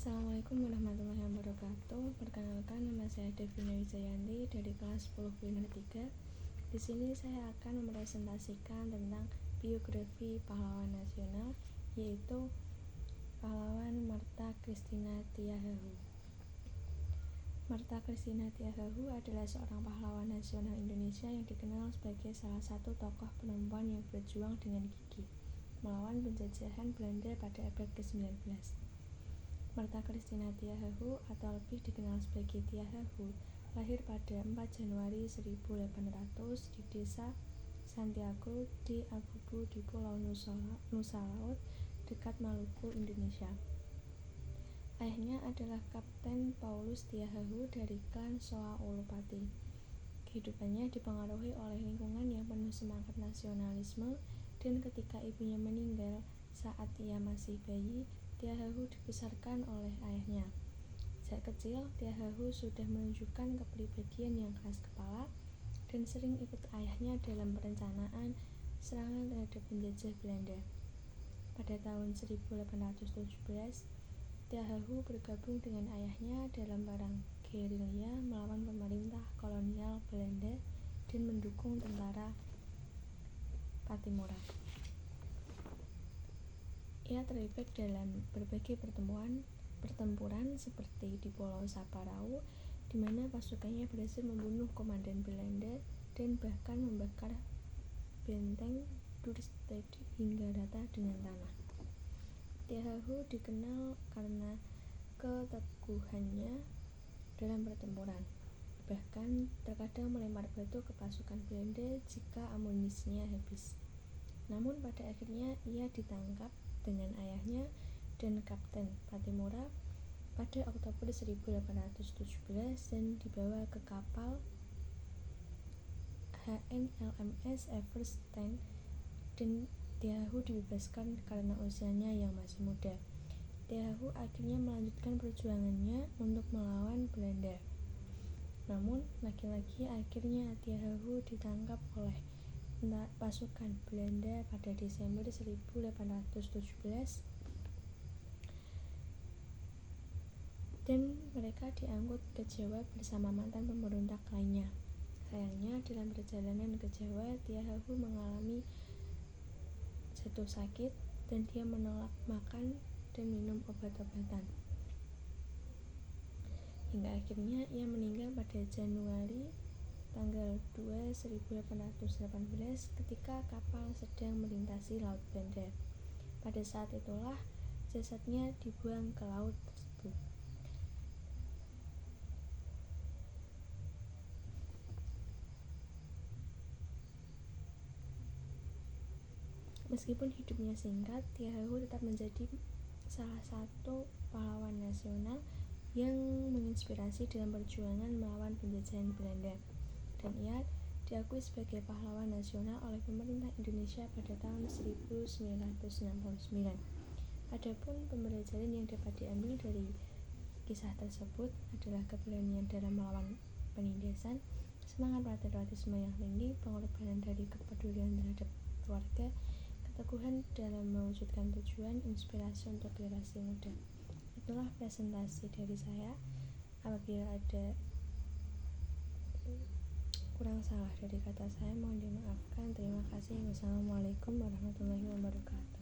Assalamualaikum warahmatullahi wabarakatuh. Perkenalkan, nama saya Devina Wijayanti dari kelas 10 Kuliner 3. Di sini saya akan mempresentasikan tentang biografi pahlawan nasional, yaitu pahlawan Martha Christina Tiahahu. Martha Christina Tiahahu adalah seorang pahlawan nasional Indonesia yang dikenal sebagai salah satu tokoh perempuan yang berjuang dengan gigih melawan penjajahan Belanda pada abad ke-19. Martha Christina Tiahahu atau lebih dikenal sebagai Tiahahu lahir pada 4 Januari 1800 di desa Santiago de Abubu di Pulau Nusa Laut dekat Maluku, Indonesia. Ayahnya adalah Kapten Paulus Tiahahu dari klan Soa Olopati. Kehidupannya dipengaruhi oleh lingkungan yang penuh semangat nasionalisme, dan ketika ibunya meninggal saat ia masih bayi, Tiahahu dibesarkan oleh ayahnya. Sejak kecil, Tiahahu sudah menunjukkan kepribadian yang keras kepala dan sering ikut ayahnya dalam perencanaan serangan terhadap penjajah Belanda. Pada tahun 1817, Tiahahu bergabung dengan ayahnya dalam perang gerilya melawan pemerintah kolonial Belanda dan mendukung tentara Pattimura. Ia terlibat dalam berbagai pertempuran seperti di Pulau Saparau, di mana pasukannya berhasil membunuh komandan Belanda dan bahkan membakar benteng Dürstedt hingga rata dengan tanah. Tiahahu dikenal karena keteguhannya dalam pertempuran, bahkan terkadang melempar batu ke pasukan Belanda jika amunisinya habis. Namun pada akhirnya ia ditangkap dengan ayahnya dan Kapten Pattimura pada Oktober 1817 dan dibawa ke kapal HNLMS Everstein, dan Tiahahu dibebaskan karena usianya yang masih muda. Tiahahu akhirnya melanjutkan perjuangannya untuk melawan Belanda. Namun lagi-lagi akhirnya Tiahahu ditangkap oleh pasukan Belanda pada Desember 1817 dan mereka diangkut ke Jawa bersama mantan pemberontak lainnya. Sayangnya dalam perjalanan ke Jawa, Tiahahu mengalami jatuh sakit dan dia menolak makan dan minum obat-obatan. Hingga akhirnya ia meninggal pada Januari tanggal 2 1818 ketika kapal sedang melintasi Laut Banda. Pada saat itulah jasadnya dibuang ke laut tersebut. Meskipun hidupnya singkat, Tiahahu tetap menjadi salah satu pahlawan nasional yang menginspirasi dalam perjuangan melawan penjajahan Belanda, dan ia diakui sebagai pahlawan nasional oleh pemerintah Indonesia pada tahun 1969. Adapun pembelajaran yang dapat diambil dari kisah tersebut adalah keberanian dalam melawan penindasan, semangat patriotisme yang tinggi, pengorbanan dari kepedulian terhadap keluarga, keteguhan dalam mewujudkan tujuan, inspirasi untuk generasi muda. Itulah presentasi dari saya. Apabila ada kurang salah dari kata saya, mohon dimaafkan. Terima kasih. Wassalamualaikum warahmatullahi wabarakatuh.